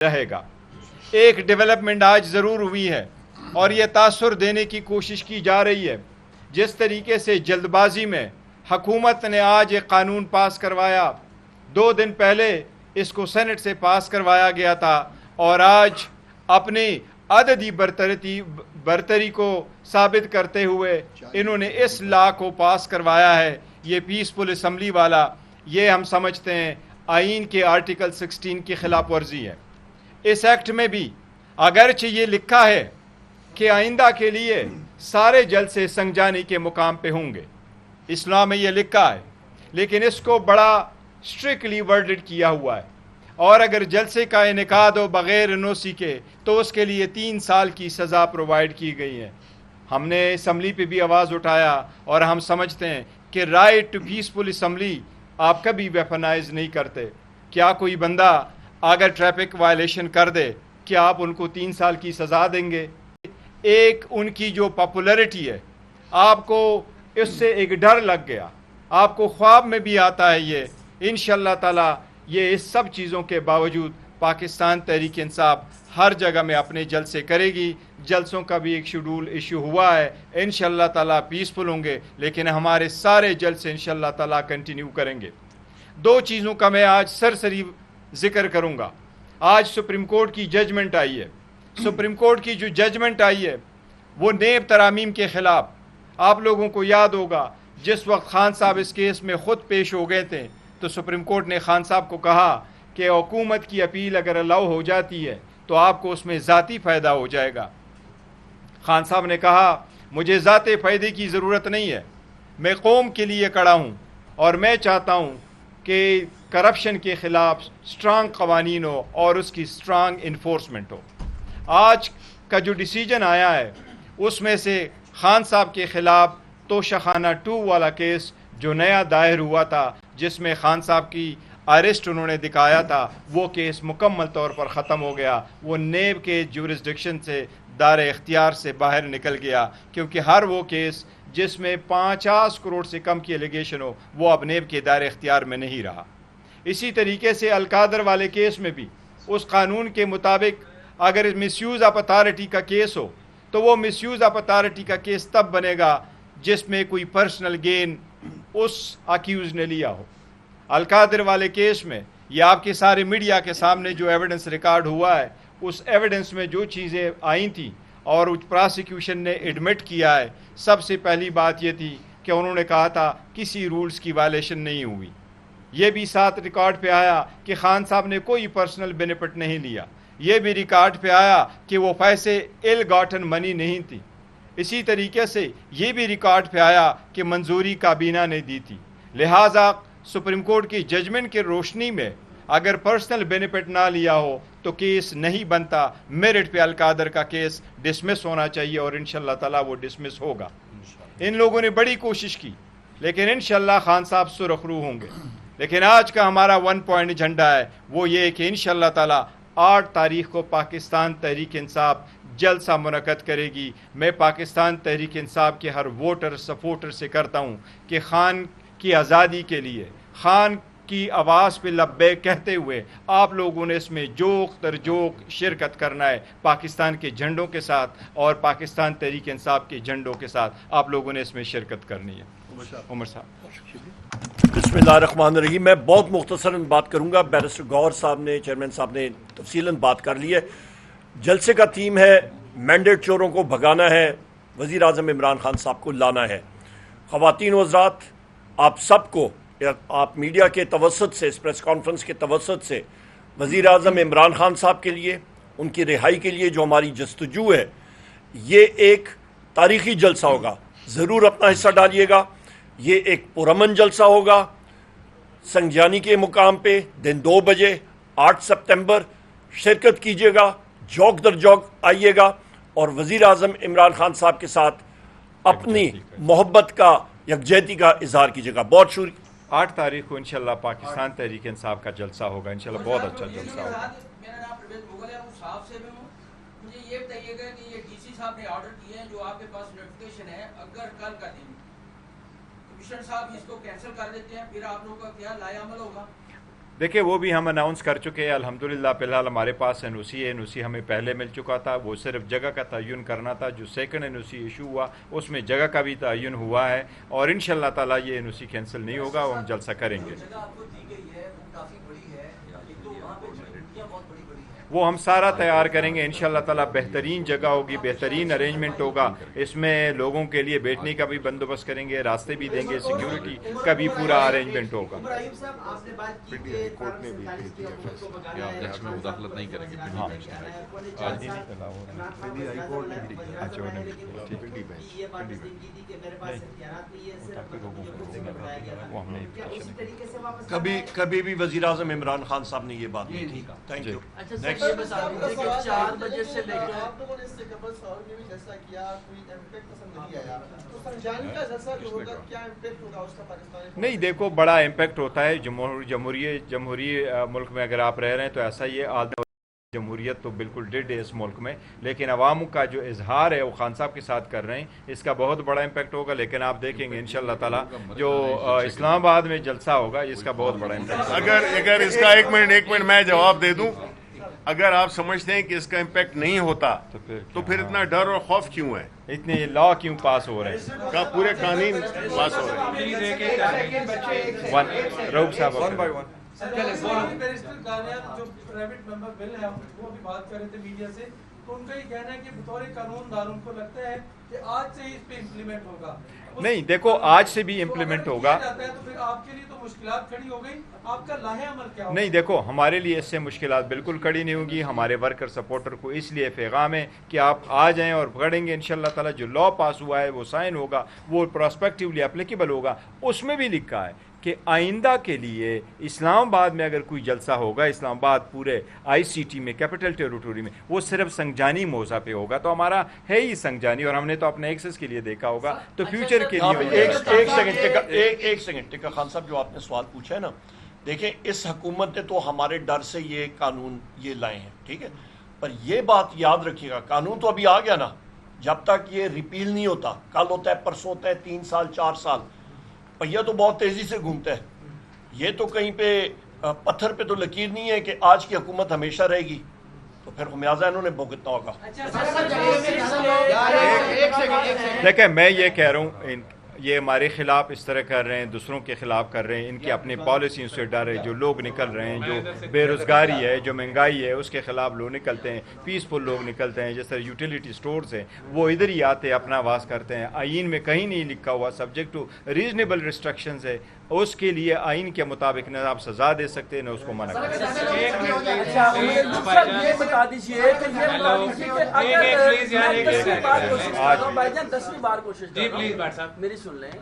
رہے گا۔ ایک ڈیولپمنٹ آج ضرور ہوئی ہے اور یہ تاثر دینے کی کوشش کی جا رہی ہے۔ جس طریقے سے جلد بازی میں حکومت نے آج ایک قانون پاس کروایا، 2 دن پہلے اس کو سینٹ سے پاس کروایا گیا تھا، اور آج اپنی عددی برتری کو ثابت کرتے ہوئے انہوں نے اس لا کو پاس کروایا ہے۔ یہ پیسفل اسمبلی والا، یہ ہم سمجھتے ہیں آئین کے آرٹیکل 16 کی خلاف ورزی ہے۔ اس ایکٹ میں بھی اگرچہ یہ لکھا ہے کہ آئندہ کے لیے سارے جلسے سنجانی کے مقام پہ ہوں گے، اسلام میں یہ لکھا ہے، لیکن اس کو بڑا اسٹرکٹلی ورڈڈ کیا ہوا ہے، اور اگر جلسے کا انعقاد ہو بغیر نوسی کے تو اس کے لیے 3 سال کی سزا پرووائڈ کی گئی ہے۔ ہم نے اسمبلی پہ بھی آواز اٹھایا، اور ہم سمجھتے ہیں کہ رائٹ ٹو پیسفل اسمبلی آپ کبھی ویپنائز نہیں کرتے۔ کیا کوئی بندہ اگر ٹریفک وائلیشن کر دے، کیا آپ ان کو 3 سال کی سزا دیں گے؟ ایک ان کی جو پاپولیرٹی ہے، آپ کو اس سے ایک ڈر لگ گیا، آپ کو خواب میں بھی آتا ہے یہ۔ انشاءاللہ تعالی یہ اس سب چیزوں کے باوجود پاکستان تحریک انصاف ہر جگہ میں اپنے جلسے کرے گی۔ جلسوں کا بھی ایک شیڈول ایشو ہوا ہے، انشاءاللہ تعالی پیسفل ہوں گے، لیکن ہمارے سارے جلسے انشاءاللہ تعالی کنٹینیو کریں گے۔ 2 چیزوں کا میں آج سرسری ذکر کروں گا۔ آج سپریم کورٹ کی ججمنٹ آئی ہے۔ سپریم کورٹ کی جو ججمنٹ آئی ہے وہ نیب ترامیم کے خلاف۔ آپ لوگوں کو یاد ہوگا جس وقت خان صاحب اس کیس میں خود پیش ہو گئے تھے تو سپریم کورٹ نے خان صاحب کو کہا کہ حکومت کی اپیل اگر الاؤ ہو جاتی ہے تو آپ کو اس میں ذاتی فائدہ ہو جائے گا۔ خان صاحب نے کہا مجھے ذاتی فائدے کی ضرورت نہیں ہے، میں قوم کے لیے کھڑا ہوں، اور میں چاہتا ہوں کہ کرپشن کے خلاف سٹرانگ قوانین ہو اور اس کی سٹرانگ انفورسمنٹ ہو۔ آج کا جو ڈیسیجن آیا ہے اس میں سے خان صاحب کے خلاف توشہ خانہ 2 والا کیس جو نیا دائر ہوا تھا، جس میں خان صاحب کی اریسٹ انہوں نے دکھایا تھا، وہ کیس مکمل طور پر ختم ہو گیا۔ وہ نیب کے جورسڈکشن سے، دار اختیار سے باہر نکل گیا، کیونکہ ہر وہ کیس جس میں 50 کروڑ سے کم کی ایلیگیشن ہو وہ اب نیب کے دائر اختیار میں نہیں رہا۔ اسی طریقے سے القادر والے کیس میں بھی اس قانون کے مطابق اگر مس یوز آف اتھارٹی کا کیس ہو تو وہ مس یوز آف اتھارٹی کا کیس تب بنے گا جس میں کوئی پرسنل گین اس اکیوز نے لیا ہو۔ القادر والے کیس میں یہ آپ کے سارے میڈیا کے سامنے جو ایویڈنس ریکارڈ ہوا ہے، اس ایویڈنس میں جو چیزیں آئی تھیں اور پراسیکیوشن نے ایڈمٹ کیا ہے، سب سے پہلی بات یہ تھی کہ انہوں نے کہا تھا کسی رولز کی وائلیشن نہیں ہوئی۔ یہ بھی ساتھ ریکارڈ پہ آیا کہ خان صاحب نے کوئی پرسنل بینیفٹ نہیں لیا۔ یہ بھی ریکارڈ پہ آیا کہ وہ پیسے ایل گاٹن منی نہیں تھی۔ اسی طریقے سے یہ بھی ریکارڈ پہ آیا کہ منظوری کابینہ نے دی تھی۔ لہٰذا سپریم کورٹ کی ججمنٹ کی روشنی میں اگر پرسنل بینیفٹ نہ لیا ہو تو کیس نہیں بنتا۔ میرٹ پہ القادر کا کیس ڈسمس ہونا چاہیے، اور انشاءاللہ تعالیٰ وہ ڈسمس ہوگا۔ ان لوگوں نے بڑی کوشش کی، لیکن انشاءاللہ خان صاحب سرخ رو ہوں گے۔ لیکن آج کا ہمارا 1 پوائنٹ ایجنڈا ہے وہ یہ کہ انشاءاللہ تعالیٰ 8 تاریخ کو پاکستان تحریک انصاف جلسہ منعقد کرے گی۔ میں پاکستان تحریک انصاف کے ہر ووٹر سپورٹر سے کرتا ہوں کہ خان کی آزادی کے لیے، خان کی آواز پہ لبیک کہتے ہوئے آپ لوگوں نے اس میں جوق در جوق شرکت کرنا ہے۔ پاکستان کے جھنڈوں کے ساتھ اور پاکستان تحریک انصاف کے جھنڈوں کے ساتھ آپ لوگوں نے اس میں شرکت کرنی ہے۔ عمر صاحب بسم اللہ الرحمن الرحیم۔ میں بہت مختصراً بات کروں گا۔ بیرسٹر گوہر صاحب نے، چیئرمین صاحب نے تفصیلاً بات کر لی ہے۔ جلسے کا تھیم ہے مینڈیٹ چوروں کو بھگانا ہے، وزیر اعظم عمران خان صاحب کو لانا ہے۔ خواتین و حضرات، آپ سب کو، آپ میڈیا کے توسط سے، اس پریس کانفرنس کے توسط سے وزیر اعظم عمران خان صاحب کے لیے، ان کی رہائی کے لیے جو ہماری جستجو ہے، یہ ایک تاریخی جلسہ ہوگا۔ ضرور اپنا حصہ ڈالیے گا۔ یہ ایک پرامن جلسہ ہوگا سنجانی کے مقام پہ دن 2 بجے 8 سپتمبر۔ شرکت کیجیے گا، جوک در جوک آئیے گا، اور وزیر اعظم عمران خان صاحب کے ساتھ اپنی محبت کا، یکجہتی کا اظہار کیجیے گا۔ بہت شکریہ۔ 8 تاریخ کو انشاءاللہ پاکستان تحریک انصاف کا جلسہ ہوگا، انشاءاللہ بہت اچھا جلسہ ہوگا۔ میرا نام پرویز مغل ہے، ہوں صاحب سے بھی ہوں۔ مجھے یہ بتائیے گا کہ یہ ڈی سی صاحب نے آرڈر کیے ہیں جو آپ کے پاس نوٹیفیکیشن ہے، اگر کل کا دن کمشنر صاحب اس کو کینسل کر دیتے ہیں پھر آپ لوگوں کا کیا لائے عمل ہوگا؟ देखिए वो भी हम अनाउंस कर चुके हैं अल्हम्दुलिल्लाह। फ़िलहाल हमारे पास एनओसी है, एनओसी हमें पहले मिल चुका था, वो सिर्फ जगह का तयन करना था। जो सेकंड एनओसी इशू हुआ उसमें जगह का भी तयन हुआ है और इंशाअल्लाह ताला ये एनओसी कैंसिल नहीं होगा और हम जलसा करेंगे। वो हम सारा तैयार करेंगे इंशाअल्लाह ताला। बेहतरीन जगह होगी, बेहतरीन अरेंजमेंट होगा, इसमें लोगों के लिए बैठने का भी बंदोबस्त करेंगे, रास्ते भी देंगे, सिक्योरिटी का भी पूरा अरेंजमेंट होगा। कोर्ट ने भी दे दिया फैसला कि आप इसमें मुदाखलत नहीं करेंगे। हाँ। आज हाई कोर्ट ने भी दिया। अच्छा, उन्होंने ठीक पिंडी बेंच वो हमने कभी भी वज़ीर आज़म इमरान खान साहब ने ये बात नहीं की। Thank you. अच्छा सर, ये बता दीजिए कि 4 बजे से लेकर आप लोगों ने इससे कबल सवाल में भी जैसा किया, कोई इम्पैक्ट पसंद नहीं आया, तो संजानी का जैसा जो होगा क्या इम्पैक्ट होगा उसका पाकिस्तान? नहीं, देखो बड़ा इम्पैक्ट होता है। जमहूरी मुल्क में अगर आप रह रहे हैं तो ऐसा ये आदमी जमहूरियत तो बिल्कुल डेड है इस मुल्क में, लेकिन अवाम का जो इजहार है वो खान साहब के साथ कर रहे हैं, इसका बहुत बड़ा इम्पैक्ट होगा। लेकिन आप देखेंगे इंशाअल्लाह ताला जो इस्लामाबाद में जलसा होगा इसका बहुत बड़ा इम्पैक्ट। अगर इसका एक मिनट मैं जवाब दे दूं, अगर आप समझते हैं कि इसका इम्पैक्ट नहीं होता तो फिर इतना डर और खौफ क्यों है? इतने लॉ क्यों पास हो रहे हैं? का पूरे कानून पास हो रहे हैं। रऊफ साहब बैरिस्टर कामयाब जो प्राइवेट मेंबर बिल है, वो अभी बात कर रहे थे मीडिया से, तो उनका ये कहना है कि बतौर कानूनदार उनको लगता है कि आज से ही इस पे इम्प्लीमेंट होगा। नहीं, देखो आज से भी इम्प्लीमेंट होगा। तो फिर आपके लिए तो मुश्किलात खड़ी हो गई, आपका लाहे अमल क्या होगा? नहीं, देखो हमारे लिए इससे मुश्किलात बिल्कुल खड़ी नहीं होगी। हमारे वर्कर सपोर्टर को इसलिए पैगाम है कि आप आ जाएं और पकड़ेंगे इंशाअल्लाह ताला। जो लॉ पास हुआ है वो साइन होगा, वो प्रोस्पेक्टिवली एप्लीकेबल होगा। उसमें भी लिखा है कि आइंदा के लिए इस्लामाबाद में अगर कोई जलसा होगा, इस्लामाबाद पूरे आईसीटी में, कैपिटल टेरिटरी में, वो सिर्फ संगजानी मौजा पे होगा। तो हमारा है ही संगजानी और हमने तो अपने एक्सेस के लिए देखा होगा, तो फ्यूचर के लिए एक सेकंड टिक्का खान साहब, जो आपने सवाल पूछा है ना, देखें इस हुकूमत ने तो हमारे डर से ये कानून ये लाए हैं, ठीक है, पर ये बात याद रखिएगा, कानून तो अभी आ गया ना, जब तक ये रिपील नहीं होता, कल होता है, परसों होता है, 3 साल 4 साल, पहिया तो बहुत तेजी से घूमता है। ये तो कहीं पे पत्थर पे तो लकीर नहीं है कि आज की हुकूमत हमेशा रहेगी, तो फिर खमियाजा इन्होंने भुगतना होगा। देखिए मैं ये कह रहा हूँ, ये हमारे खिलाफ इस तरह कर रहे हैं, दूसरों के खिलाफ कर रहे हैं, इनकी अपनी पॉलिसियों से डर है। जो लोग निकल रहे हैं, जो बेरोजगारी है, जो महंगाई है, उसके खिलाफ लोग निकलते हैं, पीसफुल लोग निकलते हैं। जैसे यूटिलिटी स्टोर्स हैं, वो इधर ही आते हैं, अपना आवाज़ करते हैं। आइन में कहीं नहीं लिखा हुआ सब्जेक्ट टू रीजनेबल रिस्ट्रिक्शंस है, उसके लिए आइन के मुताबिक न आप सजा दे सकते हैं न उसको मना कर सकते। ये बता दीजिए कि ये बता दीजिए कि अगर 10वीं बार कोशिश कर रहा हूं, मेरी सुन लें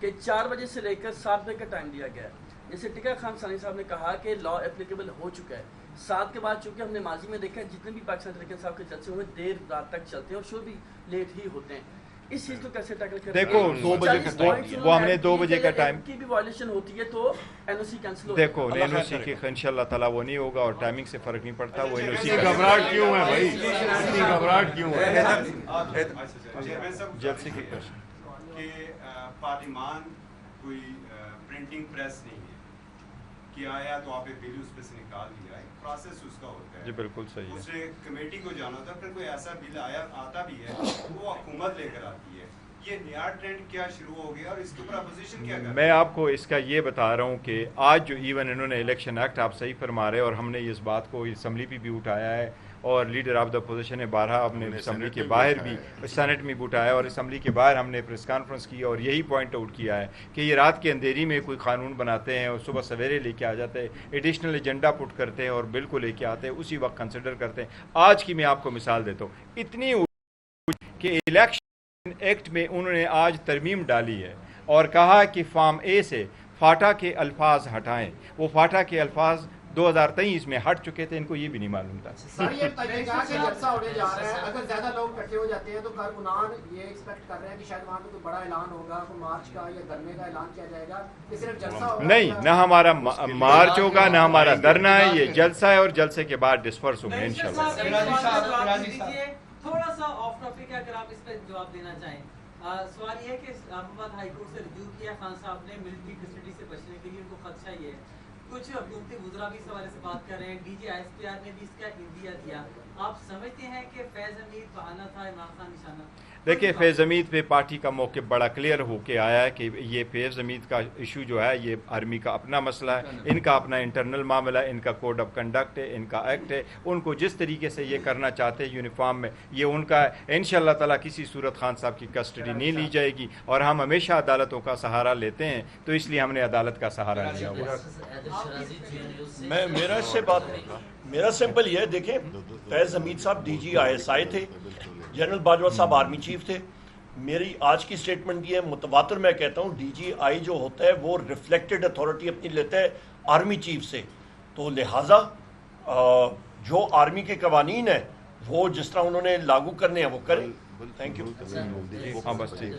कि 4 बजे से लेकर 7 बजे का टाइम दिया गया है। जैसे टिक्का खान सानी साहब ने कहा कि लॉ एप्लीकेबल हो चुका है। 7 के बाद चूंकि हमने माजी में देखा है जितने भी पाकिस्तान तरीके साहब के जलसे हुए देर रात तक चलते हैं और शो भी लेट ही होते हैं। इस चीज को कैसे टैकल करें? देखो 2 बजे का वो हमने 2 बजे का टाइम की भी वायलेशन होती है तो एनओसी कैंसिल हो। देखो एनओसी की इंशाल्लाह ताला वो नहीं होगा और टाइमिंग से फर्क नहीं पड़ता। वो एनओसी घबराहट क्यों है भाई, इतनी घबराहट क्यों है? जलसे की क्वेश्चन कि पार्लिमान कोई प्रिंटिंग प्रेस नहीं है कि आया तो आप एक बिल उस पे से निकाल दिया, एक प्रोसेस उसका होता है। जी बिल्कुल सही है। दूसरे कमेटी को जाना होता है, फिर कोई ऐसा बिल आता भी है वो हुकूमत लेकर आती है। ये नया ट्रेंड क्या शुरू हो गया और इसके ऊपर अपोजिशन क्या कर रही है? मैं आपको इसका ये बता रहा हूँ कि आज जो इवन इन्होंने इलेक्शन एक्ट, आप सही फरमा रहे हैं, और हमने इस बात को असम्बली पे भी उठाया है और लीडर ऑफ द अपोजिशन ने 12 अपने असम्बली के बाहर भी, सेनेट में भी उठाया और असम्बली के बाहर हमने प्रेस कॉन्फ्रेंस की और यही पॉइंट आउट किया है कि ये रात के अंधेरी में कोई कानून बनाते हैं और सुबह सवेरे लेके आ जाते हैं, एडिशनल एजेंडा पुट करते हैं और बिल को लेके आते हैं, उसी वक्त कंसिडर करते हैं। आज की मैं आपको मिसाल देता हूँ, इतनी कि इलेक्शन एक्ट में उन्होंने आज तरमीम डाली है और कहा कि फॉर्म ए से फाटा के अल्फाज हटाएं। वो फाटा के अल्फाज 2023 में हट चुके थे, इनको ये भी नहीं मालूम था। सर ये बताइएगा कि जलसा होने जा रहा है, अगर ज्यादा लोग इकट्ठे हो जाते हैं तो कारकुनान ये एक्सपेक्ट कर रहे हैं कि शायद वहाँ पे कोई बड़ा ऐलान होगा, कोई मार्च का या धरने का ऐलान किया जाएगा कि सिर्फ जलसा होगा? नहीं, ना हमारा मार्च होगा ना हमारा धरना है, ये जलसा है और जलसे के बाद डिस्पर्स होंगे इंशाल्लाह। थोड़ा सा ऑफ टॉपिक है, अगर आप इस पर जवाब देना चाहें। सवाल ये है कि इस्लामाबाद हाई कोर्ट से रिव्यू किया, खान साहब ने मिलिट्री कस्टडी से बचने के लिए उनको खदशा ये है, कुछ हुकूमती वुज़रा भी इस हवाले से बात कर रहे हैं, डीजी ISPR ने भी इसका इंदिया दिया। आप समझते हैं कि फैज़ हमीद बहाना था, इमरान खान निशाना? देखिए, फैज़ हमीद पे पार्टी का मौक़िफ़ बड़ा क्लियर होके आया है कि ये फैज़ हमीद का इशू जो है ये आर्मी का अपना मसला है, इनका अपना इंटरनल मामला है, इनका कोड ऑफ कंडक्ट है, इनका एक्ट है, उनको जिस तरीके से ये करना चाहते हैं यूनिफॉर्म में ये उनका है। इंशाअल्लाह ताला किसी सूरत खान साहब की कस्टडी नहीं ली जाएगी और हम हमेशा अदालतों का सहारा लेते हैं, तो इसलिए हमने अदालत का सहारा लिया हुआ। मेरा सिंपल ये है, देखें, फैज़ हमीद साहब DG ISI थे, जनरल बाजवा साहब आर्मी चीफ थे। मेरी आज की स्टेटमेंट ये है, मुतवातर मैं कहता हूँ DGI जो होता है वो रिफ्लेक्टेड अथॉरिटी अपनी लेता है आर्मी चीफ से, तो लिहाजा जो आर्मी के कवानीन है वो जिस तरह उन्होंने लागू करने हैं वो करें। Thank you. हाँ बस ठीक।